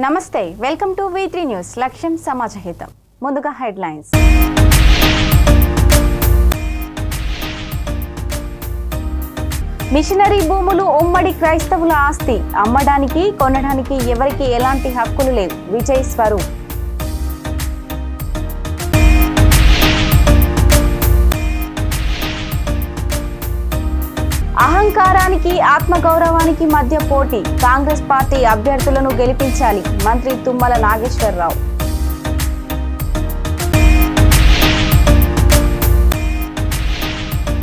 నమస్తే, welcome to V3 news. లక్ష్యం సమాజహితం. ముందుగా హెడ్లైన్స్. మిషనరీ భూములు ఉమ్మడి క్రైస్తవుల ఆస్తి. అమ్మడానికి, కొనడానికి ఎవరికి ఎలాంటి హక్కులు లేవు. విజయ్ స్వరూప్. అహంకారానికి, ఆత్మగౌరవానికి మధ్య పోటీ. కాంగ్రెస్ పార్టీ అభ్యర్థులను గెలిపించాలి. మంత్రి తుమ్మల నాగేశ్వరరావు.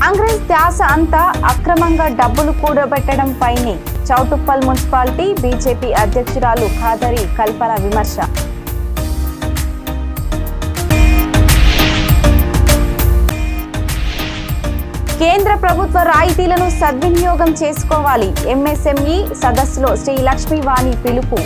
కాంగ్రెస్ ధ్యాస అంతా అక్రమంగా డబ్బులు కూడబెట్టడం పైనే. చౌటుప్పల్ మున్సిపాలిటీ బీజేపీ అధ్యక్షురాలు ఖాదరి కల్పన విమర్శ. కేంద్ర ప్రభుత్వ రాయితీలను సద్వినియోగం చేసుకోవాలి. ఎంఎస్ఎంఈ సదస్సులో శ్రీ లక్ష్మీవాణి పిలుపు.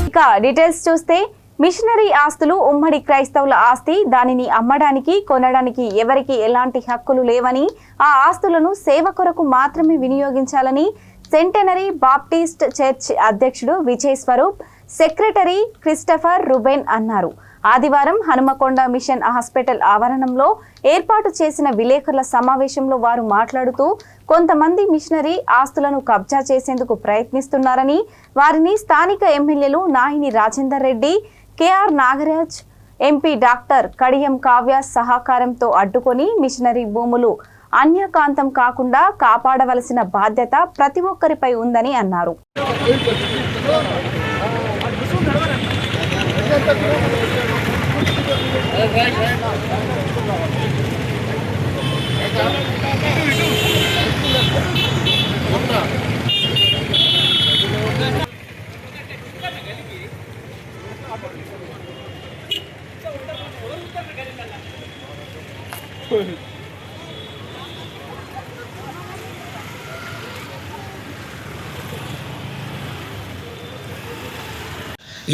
ఇక డీటెయిల్స్ చూస్తే, మిషనరీ ఆస్తులు ఉమ్మడి క్రైస్తవుల ఆస్తి. దానిని అమ్మడానికి, కొనడానికి ఎవరికి ఎలాంటి హక్కులు లేవని, ఆ ఆస్తులను సేవ కొరకు మాత్రమే వినియోగించాలని సెంటెనరీ బాప్టిస్ట్ చర్చ్ అధ్యక్షుడు Vijay Swaroop, secretary Christopher Ruben అన్నారు. ఆదివారం హనుమకొండ మిషన్ హాస్పిటల్ ఆవరణంలో ఏర్పాటు చేసిన విలేకరుల సమావేశంలో వారు మాట్లాడుతూ, కొంతమంది మిషనరీ ఆస్తులను కబ్జా చేసేందుకు ప్రయత్నిస్తున్నారని, వారిని స్థానిక ఎమ్మెల్యేలు Naini Rajender Reddy, KR Nagaraj, MP doctor Kadiyam Kavya సహకారంతో అడ్డుకొని మిషనరీ భూములు అన్యకాంతం కాకుండా కాపాడవలసిన బాధ్యత ప్రతి ఒక్కరిపై ఉందని అన్నారు.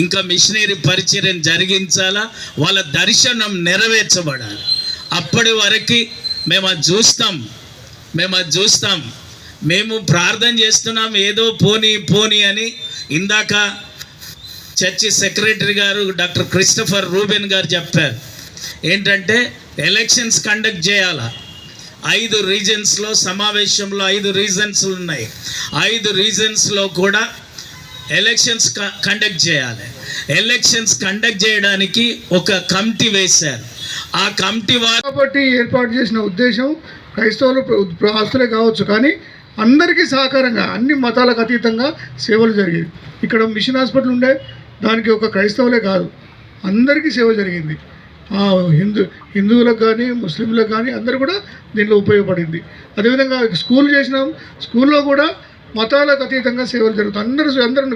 ఇంకా మిషనరీ పరిచర్యం జరిగించాలా, వాళ్ళ దర్శనం నెరవేర్చబడాలి. అప్పటి వరకు మేము అది చూస్తాం. మేము ప్రార్థన చేస్తున్నాం, ఏదో పోనీ అని. ఇందాక చర్చి సెక్రటరీ గారు డాక్టర్ క్రిస్టఫర్ రూబెన్ గారు చెప్పారు ఏంటంటే, ఎలక్షన్స్ కండక్ట్ చేయాలా. 5 రీజన్స్లో సమావేశంలో 5 రీజన్స్ ఉన్నాయి. 5 రీజన్స్లో కూడా ఎలక్షన్స్ కండక్ట్ చేయాలి. ఎలక్షన్స్ కండక్ట్ చేయడానికి ఒక కమిటీ వేశారు. ఆ కమిటీ కాబట్టి ఏర్పాటు చేసిన ఉద్దేశం క్రైస్తవుల ఆస్తులే కావచ్చు, కానీ అందరికీ సహకారంగా అన్ని మతాలకు అతీతంగా సేవలు జరిగేవి. ఇక్కడ మిషన్ హాస్పిటల్ ఉండే, దానికి ఒక క్రైస్తవులే కాదు, అందరికీ సేవ జరిగింది. హిందువులకు కానీ ముస్లింలకు కానీ అందరూ కూడా దీనిలో ఉపయోగపడింది. అదేవిధంగా స్కూల్ చేసినాం, స్కూల్లో కూడా మతాలకు అతీతంగా సేవలు జరుగుతాయి. అందరూ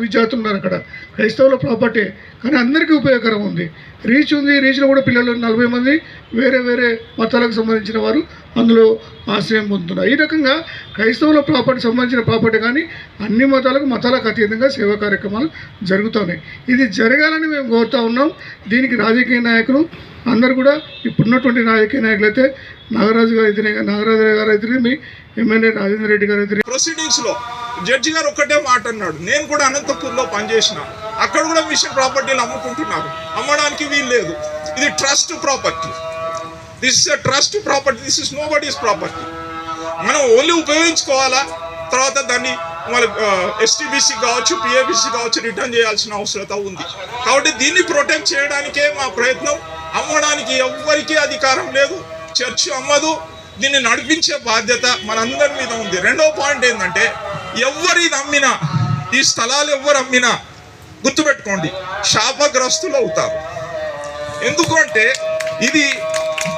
విద్యార్థులు ఉన్నారు అక్కడ. క్రైస్తవుల ప్రాపర్టీ, కానీ అందరికీ ఉపయోగకరం ఉంది. రీచ్ ఉంది. రీచ్లో కూడా పిల్లలు 40 మంది వేరే మతాలకు సంబంధించిన వారు అందులో ఆశ్రయం పొందుతున్నారు. ఈ రకంగా క్రైస్తవుల సంబంధించిన ప్రాపర్టీ కానీ అన్ని మతాలకు అతీతంగా సేవా కార్యక్రమాలు జరుగుతున్నాయి. ఇది జరగాలని మేము కోరుతూ ఉన్నాం. దీనికి రాజకీయ నాయకులు అందరూ కూడా, ఇప్పుడున్నటువంటి రాజకీయ నాయకులు అయితే నాగరాజు గారు అయితే, మీ ఎమ్మెల్యే రాజేందర్ రెడ్డి గారు అయితే, ప్రొసీడింగ్స్లో జడ్జి గారు ఒక్కటే మాట అన్నాడు. నేను కూడా అనంతపూర్లో పనిచేసిన, అక్కడ కూడా మిషన్ ప్రాపర్టీలు అమ్ముకుంటున్నారు. అమ్మడానికి వీలు లేదు. ఇది trust property. This is trust property. This is nobody's property. మనం ఓన్లీ ఉపయోగించుకోవాలా, తర్వాత దాన్ని మన ఎస్టీబీసీ కావచ్చు, పిఏబీసీ కావచ్చు రిటర్న్ చేయాల్సిన అవసరం ఉంది. కాబట్టి దీన్ని ప్రొటెక్ట్ చేయడానికే మా ప్రయత్నం. అమ్మడానికి ఎవ్వరికీ అధికారం లేదు. చర్చ్ అమ్మదు. దీన్ని నడిపించే బాధ్యత మనందరి మీద ఉంది. రెండో పాయింట్ ఏంటంటే, ఎవరి అమ్మినా, ఈ స్థలాలు ఎవరు అమ్మినా గుర్తుపెట్టుకోండి, శాపగ్రస్తులు అవుతారు. ఎందుకంటే ఇది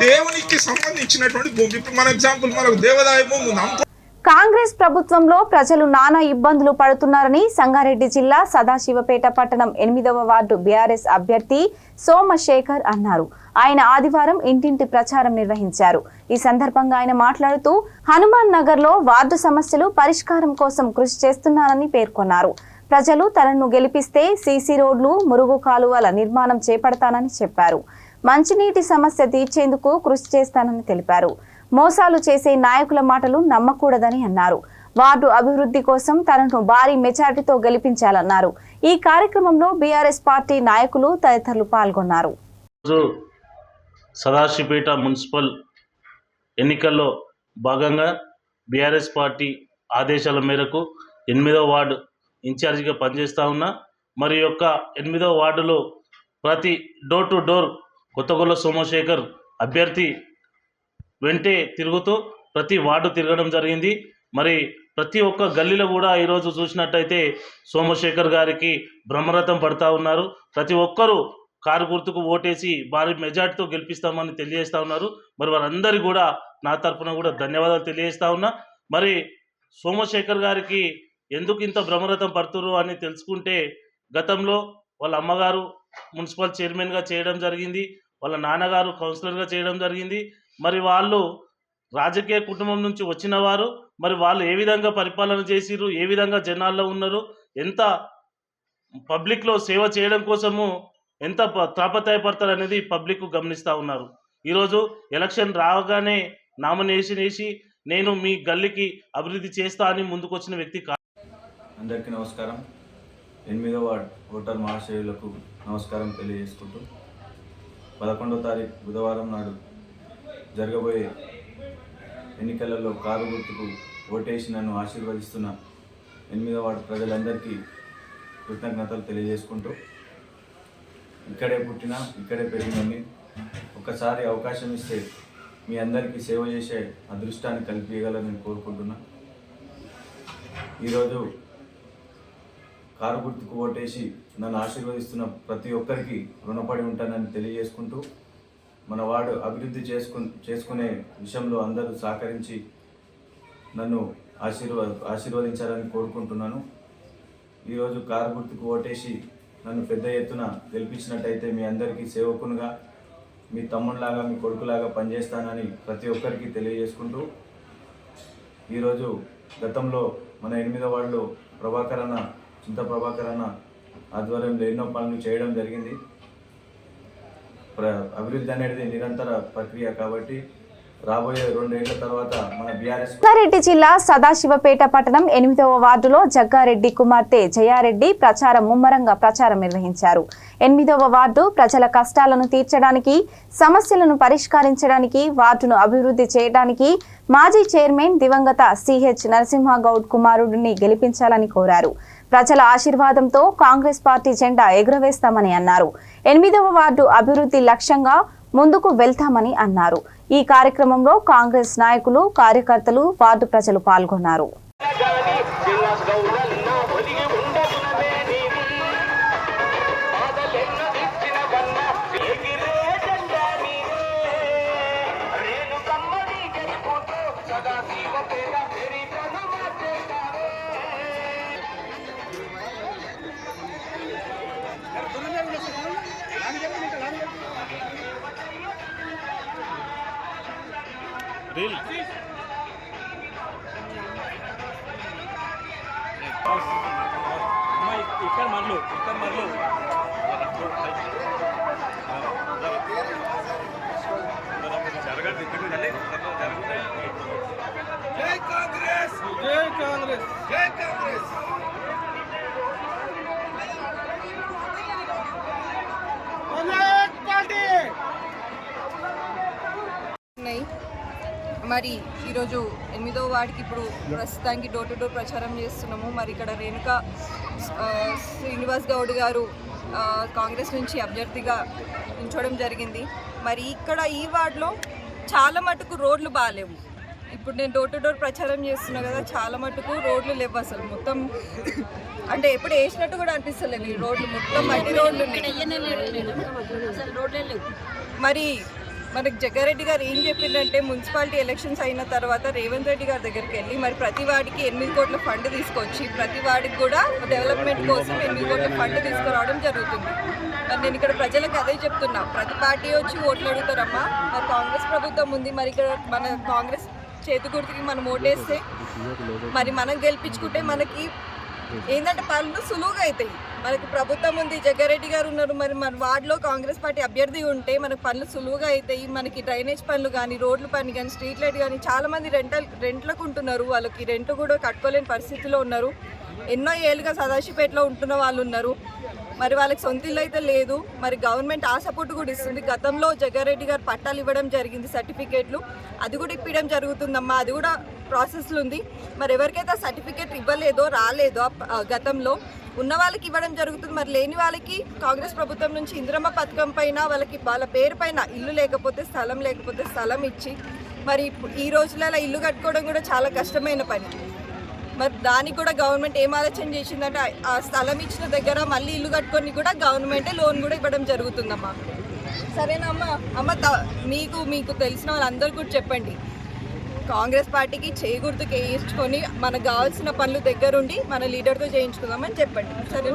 దేవునికి సంబంధించినటువంటి భూమి. ఇప్పుడు మన ఎగ్జాంపుల్, మనకు దేవాదాయ భూమి. కాంగ్రెస్ ప్రభుత్వంలో ప్రజలు నానా ఇబ్బందులు పడుతున్నారని సంగారెడ్డి జిల్లా సదాశివపేట పట్టణం 8వ వార్డు బీఆర్ఎస్ అభ్యర్థి సోమశేఖర్ అన్నారు. ఆయన ఆదివారం ఇంటింటి ప్రచారం నిర్వహించారు. ఈ సందర్భంగా ఆయన మాట్లాడుతూ, హనుమాన్ నగర్ లో వార్డు సమస్యలు పరిష్కారం కోసం కృషి చేస్తున్నారని పేర్కొన్నారు. ప్రజలు తనను గెలిపిస్తే సీసీ రోడ్లు, మురుగు కాలువల నిర్మాణం చేపడతానని చెప్పారు. మంచినీటి సమస్య తీర్చేందుకు కృషి చేస్తానని తెలిపారు. మోసాలు చేసే నాయకుల మాటలు నమ్మకూడదని అన్నారు. వార్డు అభివృద్ధి కోసం తనను భారీ మెజారిటీతో గెలిపించాలన్నారు. ఈ కార్యక్రమంలో బీఆర్ఎస్ పార్టీ నాయకులు తదితరులు పాల్గొన్నారు. సదాశివపేట మున్సిపల్ ఎన్నికల్లో భాగంగా బీఆర్ఎస్ పార్టీ ఆదేశాల మేరకు 8వ వార్డు ఇన్ఛార్జిగా పనిచేస్తూ ఉన్నా. మరి యొక్క 8వ వార్డులో ప్రతి door to door Kothagolla Somashekar అభ్యర్థి వెంటే తిరుగుతూ ప్రతి వార్డు తిరగడం జరిగింది. మరి ప్రతి ఒక్క గల్లీలో కూడా ఈరోజు చూసినట్టయితే సోమశేఖర్ గారికి బ్రహ్మరథం పడతా ఉన్నారు. ప్రతి ఒక్కరూ కారు గుర్తుకు ఓటేసి భారీ మెజార్టీతో గెలిపిస్తామని తెలియజేస్తూ ఉన్నారు. మరి వారందరికీ కూడా నా తరఫున కూడా ధన్యవాదాలు తెలియజేస్తూ ఉన్నా. మరి సోమశేఖర్ గారికి ఎందుకు ఇంత బ్రహ్మరథం పడుతురు అని తెలుసుకుంటే, గతంలో వాళ్ళ అమ్మగారు మున్సిపల్ చైర్మన్గా చేయడం జరిగింది, వాళ్ళ నాన్నగారు కౌన్సిలర్గా చేయడం జరిగింది. మరి వాళ్ళు రాజకీయ కుటుంబం నుంచి వచ్చిన వారు. మరి వాళ్ళు ఏ విధంగా పరిపాలన చేసిరు, ఏ విధంగా జనాల్లో ఉన్నారు, ఎంత పబ్లిక్లో సేవ చేయడం కోసము ఎంత తాపత్రయపడతారు అనేది పబ్లిక్ గమనిస్తూ ఉన్నారు. ఈరోజు ఎలక్షన్ రాగానే నామినేషన్ వేసి నేను మీ గల్లీకి అభివృద్ధి చేస్తా అని ముందుకొచ్చిన వ్యక్తి కాదు. అందరికీ నమస్కారం. 8వ వార్డ్ ఓటర్ మహాశయులకు నమస్కారం తెలియజేసుకుంటూ 11వ తారీఖు బుధవారం నాడు జరగబోయే ఎన్నికలలో కారు గుర్తుకు ఓటేసి నన్ను ఆశీర్వదిస్తున్న 8వ వార్డు ప్రజలందరికీ కృతజ్ఞతలు తెలియజేసుకుంటూ, ఇక్కడే పుట్టినా ఇక్కడే పెరిగినని ఒకసారి అవకాశం ఇస్తే మీ అందరికీ సేవ చేసే అదృష్టాన్ని కల్పించగలని కోరుకుంటున్నా. ఈరోజు కారు గుర్తుకు ఓటేసి నన్ను ఆశీర్వదిస్తున్న ప్రతి ఒక్కరికి రుణపడి ఉంటానని తెలియజేసుకుంటూ, మన వార్డు అభివృద్ధి చేసుకునే విషయంలో అందరూ సహకరించి నన్ను ఆశీర్వదించాలని కోరుకుంటున్నాను. ఈరోజు కారు గుర్తుకు ఓటేసి నన్ను పెద్ద ఎత్తున గెలిపించినట్టయితే మీ అందరికీ సేవకునిగా, మీ తమ్ముడిలాగా, మీ కొడుకులాగా పనిచేస్తానని ప్రతి ఒక్కరికి తెలియజేసుకుంటూ, ఈరోజు గతంలో మన 8వ వార్డులో చింత ప్రభాకర్ అన్న ఆధ్వర్యంలో ఎన్నో పనులు చేయడం జరిగింది. అభివృద్ధి అనేది నిరంతర ప్రక్రియ కాబట్టి రాబోయే 2 ఏళ్ల తర్వాత మన బీఆర్ఎస్ రంగారెడ్డి జిల్లా సదాశివపేట పట్టణం 8వ వార్డులో జగ్గారెడ్డి కుమార్తె జయారెడ్డి ముమ్మరంగా ప్రచారం నిర్వహించారు. 8వ వార్డు ప్రజల కష్టాలను తీర్చడానికి, సమస్యలను పరిష్కరించడానికి, వార్డును అభివృద్ధి చేయడానికి మాజీ చైర్మన్ దివంగత సిహెచ్ నరసింహగౌడ్ కుమారుడిని గెలిపించాలని కోరారు. ప్రజల ఆశీర్వాదంతో కాంగ్రెస్ పార్టీ జెండా ఎగురవేస్తామని అన్నారు. 8వ వార్డు అభివృద్ధి లక్ష్యంగా ముందుకు వెళ్తామని అన్నారు. ఈ కార్యక్రమంలో కాంగ్రెస్ నాయకులు, కార్యకర్తలు, వార్డు ప్రజలు పాల్గొన్నారు. జై కాంగ్రెస్, జై కాంగ్రెస్, జై కాంగ్రెస్. మరి ఈరోజు 8వ వార్డుకి ఇప్పుడు ప్రస్తుతానికి డోర్ టు డోర్ ప్రచారం చేస్తున్నాము. మరి ఇక్కడ రేణుకా శ్రీనివాస్ గౌడ్ గారు కాంగ్రెస్ నుంచి అభ్యర్థిగా నిల్చోవడం జరిగింది. మరి ఇక్కడ ఈ వార్డులో చాలా మటుకు రోడ్లు బాగాలేవు. ఇప్పుడు నేను డోర్ టు డోర్ ప్రచారం చేస్తున్నా కదా, చాలా మటుకు రోడ్లు లేవు అసలు. మొత్తం అంటే ఎప్పుడు వేసినట్టు కూడా అనిపిస్తలేవు ఈ రోడ్లు, మొత్తం మట్టి రోడ్లు. మరి మనకి జగ్గారెడ్డి గారు ఏం చెప్పిందంటే, మున్సిపాలిటీ ఎలక్షన్స్ అయిన తర్వాత రేవంత్ రెడ్డి గారి దగ్గరికి వెళ్ళి మరి ప్రతి వాడికి 8 కోట్ల ఫండ్ తీసుకొచ్చి ప్రతి వాడికి కూడా డెవలప్మెంట్ కోసం 8 కోట్ల ఫండ్ తీసుకురావడం జరుగుతుంది. మరి నేను ఇక్కడ ప్రజలకు అదే చెప్తున్నా, ప్రతి పార్టీ వచ్చి ఓట్లు అడుగుతారమ్మా. మరి కాంగ్రెస్ ప్రభుత్వం ఉంది, మరి ఇక్కడ మన కాంగ్రెస్ చేతి గుర్తుకి మనం ఓటేస్తే మరి మనం గెలిపించుకుంటే మనకి ఏంటంటే పనులు సులువుగా అవుతాయి. మనకి ప్రభుత్వం ఉంది, జగ్గారెడ్డి గారు ఉన్నారు, మరి మన వార్డులో కాంగ్రెస్ పార్టీ అభ్యర్థి ఉంటే మనకు పనులు సులువుగా అవుతాయి. మనకి డ్రైనేజ్ పనులు కానీ, రోడ్ల పని కానీ, స్ట్రీట్ లైట్ కానీ, చాలామంది రెంట్లకు ఉంటున్నారు. వాళ్ళకి రెంట్ కూడా కట్టుకోలేని పరిస్థితిలో ఉన్నారు. ఎన్నో ఏళ్ళుగా సదాశివపేటలో ఉంటున్న వాళ్ళు ఉన్నారు. మరి వాళ్ళకి సొంత ఇల్లు అయితే లేదు. మరి గవర్నమెంట్ ఆ సపోర్ట్ కూడా ఇస్తుంది. గతంలో జగ్గారెడ్డి గారు పట్టాలు ఇవ్వడం జరిగింది, సర్టిఫికేట్లు, అది కూడా ఇప్పించడం జరుగుతుందమ్మా. అది కూడా ప్రాసెస్లో ఉంది. మరి ఎవరికైతే సర్టిఫికేట్ ఇవ్వలేదో, రాలేదో గతంలో ఉన్న వాళ్ళకి ఇవ్వడం జరుగుతుంది. మరి లేని వాళ్ళకి కాంగ్రెస్ ప్రభుత్వం నుంచి ఇందిరమ్మ పథకం పైన వాళ్ళ పేరు పైన ఇల్లు లేకపోతే స్థలం ఇచ్చి, మరి ఈ రోజులలో ఇల్లు కట్టుకోవడం కూడా చాలా కష్టమైన పని. మరి దానికి కూడా గవర్నమెంట్ ఏం ఆలోచన చేసిందంటే ఆ స్థలం ఇచ్చిన దగ్గర మళ్ళీ ఇల్లు కట్టుకొని కూడా గవర్నమెంటే లోన్ కూడా ఇవ్వడం జరుగుతుందమ్మా. సరేనమ్మా. మీకు తెలిసిన వాళ్ళందరూ కూడా చెప్పండి, కాంగ్రెస్ పార్టీకి చేకూర్తుకు వేయించుకొని మనకు కావాల్సిన పనులు దగ్గరుండి మన లీడర్తో చేయించుకుందామని చెప్పండి. సరే,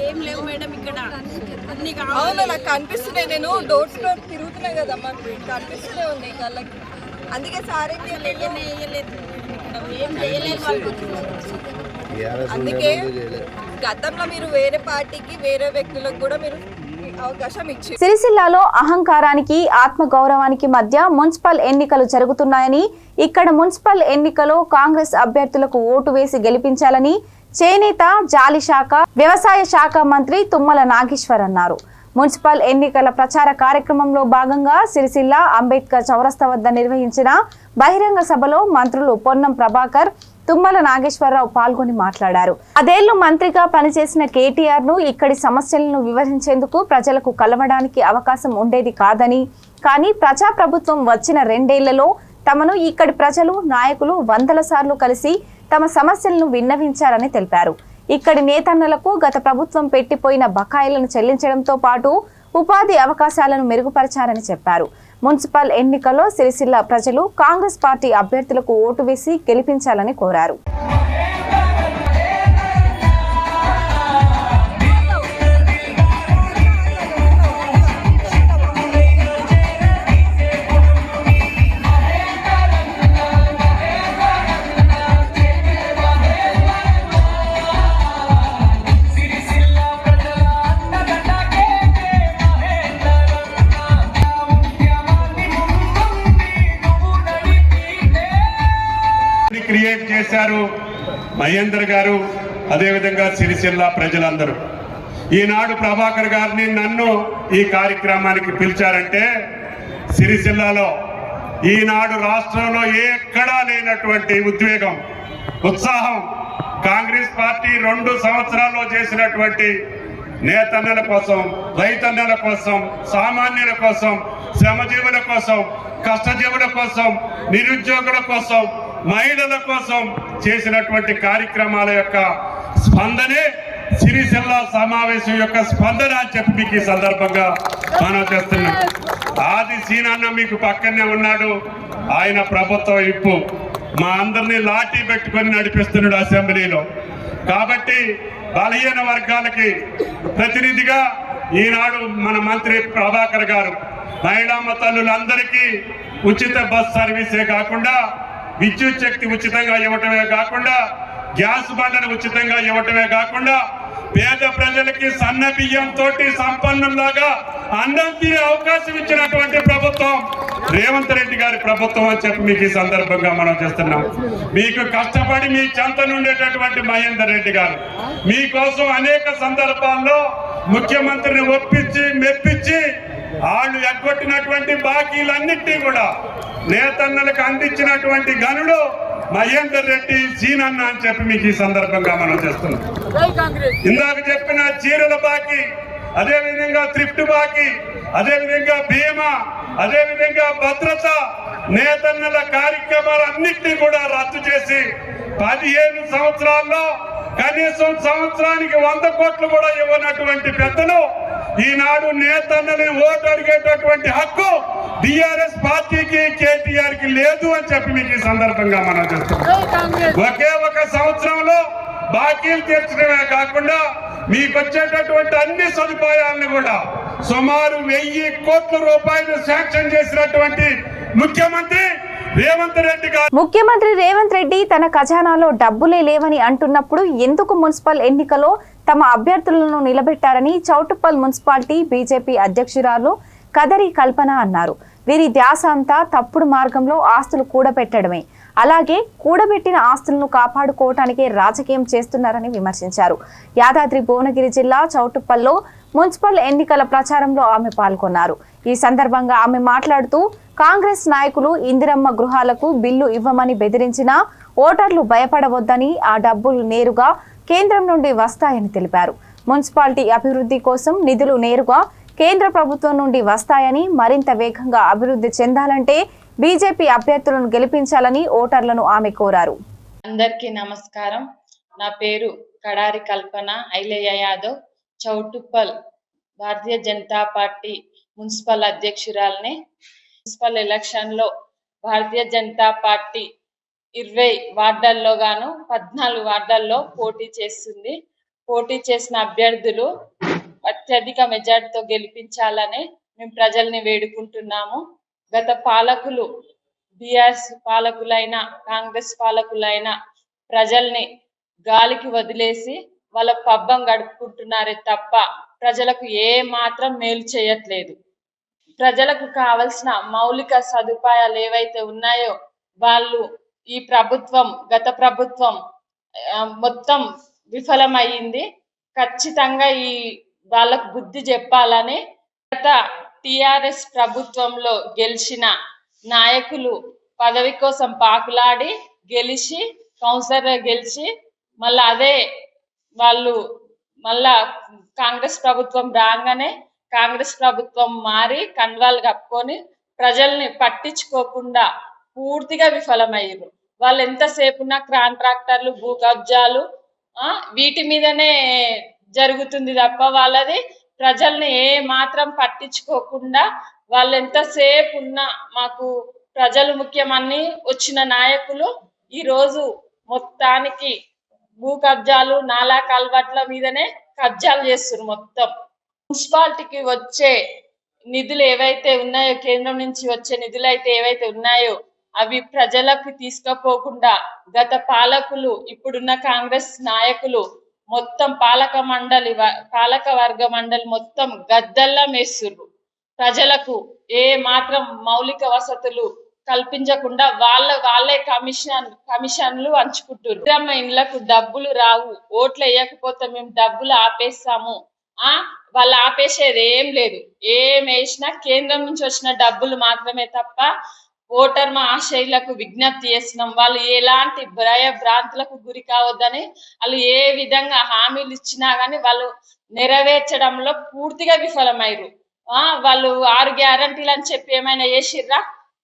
ఏం లేవు మేడం ఇక్కడ. అవును, నాకు కనిపిస్తున్నాయి. నేను డోర్ టు డోర్ తిరుగుతున్నా కదమ్మా, కనిపిస్తూనే ఉన్నాయి కళ్ళకి. అందుకే సార్ ఏం చేయలేదు. అందుకే గతంలో మీరు వేరే పార్టీకి, వేరే వ్యక్తులకు కూడా మీరు అవకాశం ఇచ్చారు. సిరిసిల్లాలో అహంకారానికి, ఆత్మగౌరవానికి మధ్య మున్సిపల్ ఎన్నికలు జరుగుతున్నాయని, ఇక్కడ మున్సిపల్ ఎన్నికలో కాంగ్రెస్ అభ్యర్థులకు ఓటు వేసి గెలిపించాలని చేనేత, జాలి శాఖ, వ్యవసాయ శాఖ మంత్రి తుమ్మల నాగేశ్వర్ అన్నారు. మున్సిపల్ ఎన్నికల ప్రచార కార్యక్రమంలో భాగంగా సిరిసిల్ల అంబేద్కర్ చౌరస్తా వద్ద నిర్వహించిన బహిరంగ సభలో మంత్రులు పొన్నం ప్రభాకర్, తుమ్మల నాగేశ్వరరావు పాల్గొని మాట్లాడారు. 10 ఏళ్లు మంత్రిగా పనిచేసిన కేటీఆర్ ను ఇక్కడి సమస్యలను వివరించేందుకు ప్రజలకు కలవడానికి అవకాశం ఉండేది కాదని, కానీ ప్రజాప్రభుత్వం వచ్చిన 2 ఏళ్లలో తమను ఇక్కడి ప్రజలు, నాయకులు 100 సార్లు కలిసి తమ సమస్యలను విన్నవించారని తెలిపారు. ఇక్కడి నేతన్నలకు గత ప్రభుత్వం పెట్టిపోయిన బకాయిలను చెల్లించడంతో పాటు ఉపాధి అవకాశాలను మెరుగుపరిచారని చెప్పారు. మున్సిపల్ ఎన్నికల్లో సిరిసిల్ల ప్రజలు కాంగ్రెస్ పార్టీ అభ్యర్థులకు ఓటు వేసి గెలిపించాలని కోరారు. క్రియేట్ చేశారు మహేందర్ గారు, అదేవిధంగా సిరిసిల్ల ప్రజలందరూ. ఈనాడు ప్రభాకర్ గారిని, నన్ను ఈ కార్యక్రమానికి పిలిచారంటే సిరిసిల్లలో ఈనాడు రాష్ట్రంలో ఎక్కడా లేనటువంటి ఉద్వేగం, ఉత్సాహం కాంగ్రెస్ పార్టీ 2 సంవత్సరాల్లో చేసినటువంటి నేతన్నల కోసం, రైతన్నల కోసం, సామాన్యుల కోసం, శ్రమజీవుల కోసం, కష్టజీవుల కోసం, నిరుద్యోగుల కోసం, మహిళల కోసం చేసినటువంటి కార్యక్రమాల యొక్క స్పందనే సిరిసిల్ల సమావేశం యొక్క స్పందన అని చెప్పి మీకు ఈ సందర్భంగా మనం చేస్తున్నాం. ఆది సీనన్న మీకు పక్కనే ఉన్నాడు. ఆయన ప్రభుత్వం ఇప్పు మా అందరినీ లాఠీ పెట్టుకొని నడిపిస్తున్నాడు అసెంబ్లీలో. కాబట్టి బలహీన వర్గాలకి ప్రతినిధిగా ఈనాడు మన మంత్రి ప్రభాకర్ గారు మహిళా తల్లులందరికీ ఉచిత బస్ సర్వీసే కాకుండా, విద్యుత్ శక్తి ఉచితంగా ఇవ్వటమే కాకుండా, గ్యాస్ బండను ఉచితంగా ఇవ్వటమే కాకుండా, పేద ప్రజలకి సన్న బియ్యంతో సంపన్నులాగా అన్నం తినే అవకాశం ఇచ్చినటువంటి ప్రభుత్వం రేవంత్ రెడ్డి గారి ప్రభుత్వం అని చెప్పి మీకు ఈ సందర్భంగా మనం చేస్తున్నాం. మీకు కష్టపడి మీ చెంత నుండేటటువంటి మహేందర్ రెడ్డి గారు మీకోసం అనేక సందర్భాల్లో ముఖ్యమంత్రిని ఒప్పించి మెప్పించి వాళ్ళు ఎగ్గొట్టినటువంటి బాకీలన్నింటినీ కూడా నేతన్నలకు అందించినటువంటి గనుడు మహేందర్ రెడ్డి సీనన్న అని చెప్పి మీకు ఈ సందర్భంగా మనం చేస్తున్నాం. ఇందాక చెప్పిన చీరల బాకీ, అదేవిధంగా థ్రిఫ్ట్ బాకీ, అదేవిధంగా బీమా, అదేవిధంగా భద్రత, నేతన్నల కార్యక్రమాలన్నింటినీ కూడా రద్దు చేసి 15 సంవత్సరాల్లో కనీసం సంవత్సరానికి 100 కోట్లు కూడా ఇవ్వనటువంటి పెద్దలు ఈనాడు నేతన్నని ఓటు అడిగేటటువంటి హక్కు బీఆర్ఎస్ పార్టీకి, కేటీఆర్ కి లేదు అని చెప్పి మీకు ఈ సందర్భంగా మనం చేస్తున్నాం. ఒకే ఒక సంవత్సరంలో బాకీలు తీర్చడమే కాకుండా మీకు వచ్చేటటువంటి అన్ని సదుపాయాలను కూడా సుమారు 1000 కోట్ల రూపాయలు శాంక్షన్ చేసినటువంటి ముఖ్యమంత్రి రేవంత్ రెడ్డి గారు ముఖ్యమంత్రి రేవంత్ రెడ్డి తన ఖజానాలో డబ్బులే లేవని అంటున్నప్పుడు ఎందుకు మున్సిపల్ ఎన్నికలో తమ అభ్యర్థులను నిలబెట్టారని చౌటుప్పల్ మున్సిపాలిటీ బీజేపీ అధ్యక్షురాలు కదరి కల్పన అన్నారు. వీరి ధ్యాస అంతా తప్పుడు మార్గంలో ఆస్తులు కూడబెట్టడమే. అలాగే కూడబెట్టిన ఆస్తులను కాపాడుకోవటానికే రాజకీయం చేస్తున్నారని విమర్శించారు. యాదాద్రి భువనగిరి జిల్లా చౌటుప్పల్లో మున్సిపల్ ఎన్నికల ప్రచారంలో ఆమె పాల్గొన్నారు. ఈ సందర్భంగా ఆమె మాట్లాడుతూ కాంగ్రెస్ నాయకులు ఇందిరమ్మ గృహాలకు బిల్లు ఇవ్వమని బెదిరించినా ఓటర్లు భయపడవద్దని, ఆ డబ్బులు నేరుగా కేంద్రం నుండి వస్తాయని తెలిపారు. మున్సిపాలిటీ అభివృద్ధి కోసం నిధులు నేరుగా కేంద్ర ప్రభుత్వం నుండి వస్తాయని, మరింత వేగంగా అభివృద్ధి చెందాలంటే బీజేపీ అభ్యర్థులను గెలిపించాలని ఓటర్లను ఆమె కోరారు. అందరికీ నమస్కారం. నా పేరు కడారి కల్పన Ailayya Yadav, Choutuppal Bharatiya Janata party municipal అధ్యక్షురాలని. Municipal ఎలక్షన్లో భారతీయ జనతా పార్టీ 20 వార్డుల్లో గాను 14 వార్డుల్లో పోటీ చేస్తుంది. పోటీ చేసిన అభ్యర్థులు అత్యధిక మెజార్టీతో గెలిపించాలని మేము ప్రజల్ని వేడుకుంటున్నాము. గత పాలకులు బీఆర్ఎస్ పాలకులైన, కాంగ్రెస్ పాలకులైన ప్రజల్ని గాలికి వదిలేసి వాళ్ళ పబ్బం గడుపుకుంటున్నారే తప్ప ప్రజలకు ఏ మాత్రం మేలు చేయట్లేదు. ప్రజలకు కావలసిన మౌలిక సదుపాయాలు ఏవైతే ఉన్నాయో వాళ్ళు ఈ ప్రభుత్వం, గత ప్రభుత్వం మొత్తం విఫలమయ్యింది. ఖచ్చితంగా ఈ వాళ్ళకు బుద్ధి చెప్పాలని గత టిఆర్ఎస్ ప్రభుత్వంలో గెలిచిన నాయకులు పదవి కోసం పాకులాడి గెలిచి కౌన్సిలర్ గెలిచి మళ్ళీ అదే వాళ్ళు మళ్ళా కాంగ్రెస్ ప్రభుత్వం రాగానే కాంగ్రెస్ ప్రభుత్వం మారి కండువాలు కప్పుకొని ప్రజల్ని పట్టించుకోకుండా పూర్తిగా విఫలమయ్యారు. వాళ్ళు ఎంతసేపు ఉన్న కాంట్రాక్టర్లు, భూ కబ్జాలు వీటి మీదనే జరుగుతుంది తప్ప వాళ్ళది ప్రజల్ని ఏ మాత్రం పట్టించుకోకుండా వాళ్ళు ఎంతసేపు ఉన్నా మాకు ప్రజలు ముఖ్యమని వచ్చిన నాయకులు ఈరోజు మొత్తానికి భూ కబ్జాలు, నాలా కల్వట్ల మీదనే కబ్జాలు చేస్తున్నారు. మొత్తం మున్సిపాలిటీకి వచ్చే నిధులు ఏవైతే ఉన్నాయో, కేంద్రం నుంచి వచ్చే నిధులు అయితే ఏవైతే ఉన్నాయో అవి ప్రజలకు తీసుకుపోకుండా గత పాలకులు, ఇప్పుడున్న కాంగ్రెస్ నాయకులు మొత్తం పాలక వర్గ మండలి మొత్తం గద్దల్లా మేస్తుర్రు. ప్రజలకు ఏ మాత్రం మౌలిక వసతులు కల్పించకుండా వాళ్ళే కమిషన్లు పంచుకుంటారు. ఇండ్లకు డబ్బులు రావు, ఓట్లు వేయకపోతే మేము డబ్బులు ఆపేస్తాము. వాళ్ళు ఆపేసేది ఏం లేదు. ఏం వేసినా కేంద్రం నుంచి వచ్చిన డబ్బులు మాత్రమే తప్ప ఓటర్ మా ఆశయులకు విజ్ఞప్తి చేస్తున్నాం. వాళ్ళు ఎలాంటి భ్రాంతులకు గురి కావద్దని వాళ్ళు ఏ విధంగా హామీలు ఇచ్చినా గానీ వాళ్ళు నెరవేర్చడంలో పూర్తిగా విఫలమయ్యారు. వాళ్ళు 6 గ్యారంటీలు అని చెప్పి ఏమైనా చేసిర్రా?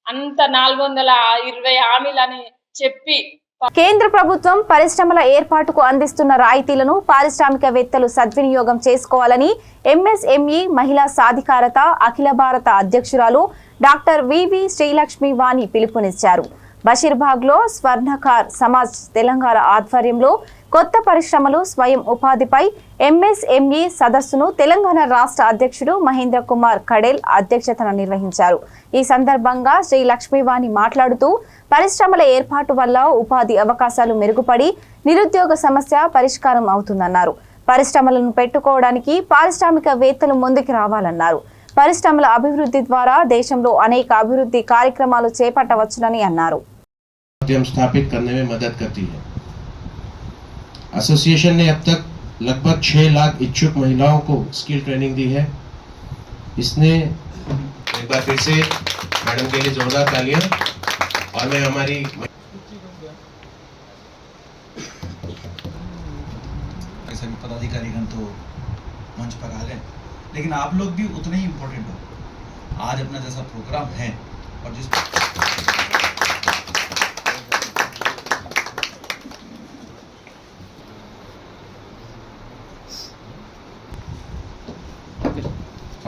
అంత 420 హామీలని చెప్పి కేంద్ర ప్రభుత్వం పరిశ్రమల ఏర్పాటుకు అందిస్తున్న రాయితీలను పారిశ్రామికవేత్తలు సద్వినియోగం చేసుకోవాలని ఎంఎస్ఎంఈ మహిళా సాధికారత అఖిల భారత అధ్యక్షురాలు డాక్టర్ వివి శ్రీలక్ష్మి వాణి పిలుపునిచ్చారు. బషీర్బాగ్లో స్వర్ణకార్ సమాజ్ తెలంగాణ ఆధ్వర్యంలో కొత్త పరిశ్రమలు స్వయం ఉపాధిపై ఎంఎస్ఎంఈ సదస్సును తెలంగాణ రాష్ట్ర అధ్యక్షుడు మహేంద్ర కుమార్ కడేల్ అధ్యక్షతన నిర్వహించారు. ఈ సందర్భంగా శ్రీ లక్ష్మీవాణి మాట్లాడుతూ పరిశ్రమల ఏర్పాటు వల్ల ఉపాధి అవకాశాలు మెరుగుపడి నిరుద్యోగ సమస్య పరిష్కారం అవుతుందన్నారు. పరిశ్రమలను పెట్టుకోవడానికి పారిశ్రామికవేత్తలు ముందుకు రావాలన్నారు. పరిశ్రమల అభివృద్ధి ద్వారా దేశంలో అనేక అభివృద్ధి కార్యక్రమాలు చేపట్టవచ్చునని అన్నారు. एसोसिएशन ने अब तक लगभग 6 लाख इच्छुक महिलाओं को स्किल ट्रेनिंग दी है. इसने एक बार फिर से मैडम के लिए जोरदार तालियां. और मैं हमारी सभी पदाधिकारीगण तो मंच पर आ गए, लेकिन आप लोग भी उतने ही इम्पोर्टेंट हो. आज अपना जैसा प्रोग्राम है और जिस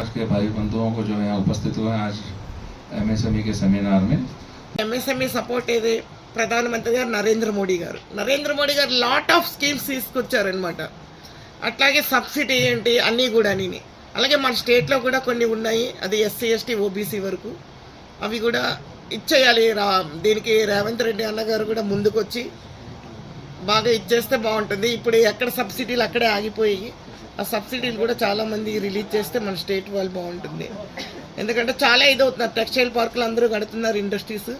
के भाई बंधुओं को जो है उपस्थित हुए आज MSME के सेमिनार में. MSME సపోర్ట్ ఏది ప్రధానమంత్రి గారు నరేంద్ర మోడీ గారు లాట్ ఆఫ్ స్కీమ్స్ తీసుకొచ్చారనమాట. అట్లాగే సబ్సిడీ ఏంటి అన్నీ కూడా అలాగే మన స్టేట్లో కూడా కొన్ని ఉన్నాయి. అది SC ST OBC వరకు అవి కూడా ఇచ్చేయాలి. దీనికి రేవంత్ రెడ్డి అన్నగారు కూడా ముందుకు వచ్చి బాగా ఇచ్చేస్తే బాగుంటుంది. ఇప్పుడు ఎక్కడ సబ్సిడీలు అక్కడే ఆగిపోయి ఆ సబ్సిడీలు కూడా చాలామంది రిలీజ్ చేస్తే మన స్టేట్ వాళ్ళు బాగుంటుంది. ఎందుకంటే చాలా ఇదవుతున్నారు. టెక్స్టైల్ పార్కులు అందరూ కడుతున్నారు ఇండస్ట్రీస్.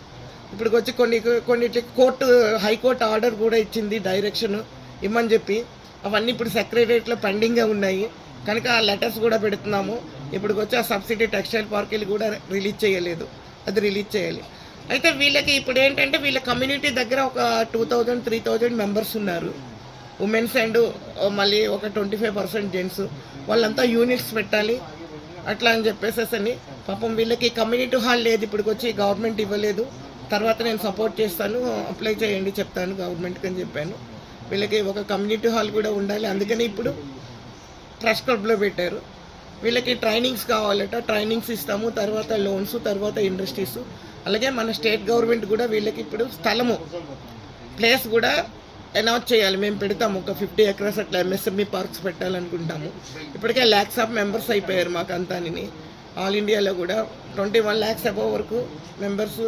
ఇప్పుడు వచ్చి కొన్నిటికి హైకోర్టు ఆర్డర్ కూడా ఇచ్చింది, డైరెక్షన్ ఇమ్మని చెప్పి. అవన్నీ ఇప్పుడు సెక్రటరియట్లో పెండింగ్గా ఉన్నాయి కనుక ఆ లెటర్స్ కూడా పెడుతున్నాము. ఇప్పుడు వచ్చి ఆ సబ్సిడీ టెక్స్టైల్ పార్కులు కూడా రిలీజ్ చేయలేదు, అది రిలీజ్ చేయాలి. అయితే వీళ్ళకి ఇప్పుడు ఏంటంటే వీళ్ళ కమ్యూనిటీ దగ్గర ఒక 2000-3000 మెంబర్స్ ఉన్నారు, ఉమెన్స్ అండ్ మళ్ళీ ఒక 25% జెంట్స్. వాళ్ళంతా యూనిట్స్ పెట్టాలి అట్లా అని చెప్పేసేసని పాపం వీళ్ళకి కమ్యూనిటీ హాల్ లేదు, ఇప్పుడు వచ్చి గవర్నమెంట్ ఇవ్వలేదు. తర్వాత నేను సపోర్ట్ చేస్తాను, అప్లై చేయండి చెప్తాను గవర్నమెంట్కి అని చెప్పాను. వీళ్ళకి ఒక కమ్యూనిటీ హాల్ కూడా ఉండాలి, అందుకని ఇప్పుడు ట్రస్ట్ క్లబ్లో పెట్టారు. వీళ్ళకి ట్రైనింగ్స్ కావాలట, ట్రైనింగ్స్ ఇస్తాము, తర్వాత లోన్స్, తర్వాత ఇండస్ట్రీస్. అలాగే మన స్టేట్ గవర్నమెంట్ కూడా వీళ్ళకి ఇప్పుడు స్థలము ప్లేస్ కూడా అనౌన్స్ చేయాలి. మేము పెడతాము ఒక 50 acres అట్లా MSME పార్క్స్ పెట్టాలనుకుంటాము. ఇప్పటికే lakhs ఆఫ్ మెంబర్స్ అయిపోయారు మాకు అంతాని. ఆల్ ఇండియాలో కూడా 21 lakhs అబౌవ్ వరకు మెంబర్స్,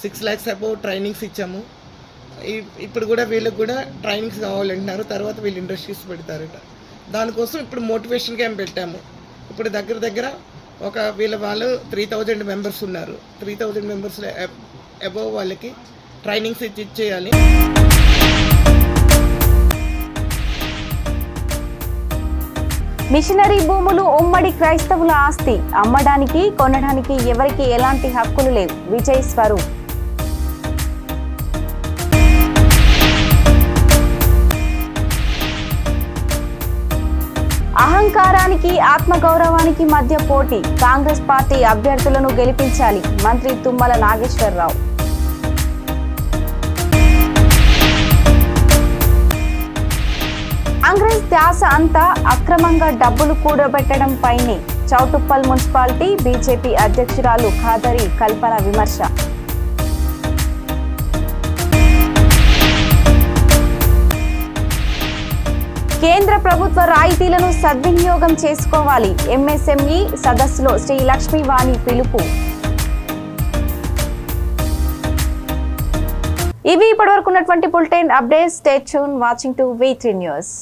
6 lakhs అబౌవ్ ట్రైనింగ్స్ ఇచ్చాము. ఇప్పుడు కూడా వీళ్ళకి కూడా ట్రైనింగ్స్ కావాలంటున్నారు, తర్వాత వీళ్ళు ఇండస్ట్రీస్ పెడతారట. దానికోసం ఇప్పుడు మోటివేషన్ క్యాంప్ పెట్టాము. ఇప్పుడు దగ్గర ఒక వాళ్ళు 3000 మెంబర్స్ ఉన్నారు. 3000 మెంబర్స్ అబౌవ్ వాళ్ళకి ట్రైనింగ్స్ ఇచ్చేయాలి. మిషనరీ భూములు ఉమ్మడి క్రైస్తవుల ఆస్తి, అమ్మడానికి కొనడానికి ఎవరికి ఎలాంటి హక్కులు లేవు. విజయ్ స్వరూప్. అహంకారానికి ఆత్మగౌరవానికి మధ్య పోటీ, కాంగ్రెస్ పార్టీ అభ్యర్థులను గెలిపించాలి. మంత్రి తుమ్మల నాగేశ్వరరావు. కాంగ్రెస్ ధ్యాస అంతా అక్రమంగా డబ్బులు కూడబెట్టడం పైనే. చౌటుప్పల్ మున్సిపాలిటీ బీజేపీ అధ్యక్షురాలు ఖాదరి కల్పన విమర్శ. కేంద్ర ప్రభుత్వ రాయితీలను సద్వినియోగం చేసుకోవాలి. MSME సదస్సులో శ్రీ లక్ష్మీవాణి పిలుపు. ఇవి ఇప్పటివరకు ఉన్నటువంటి bulletin updates. Stay tune watching to V3 news.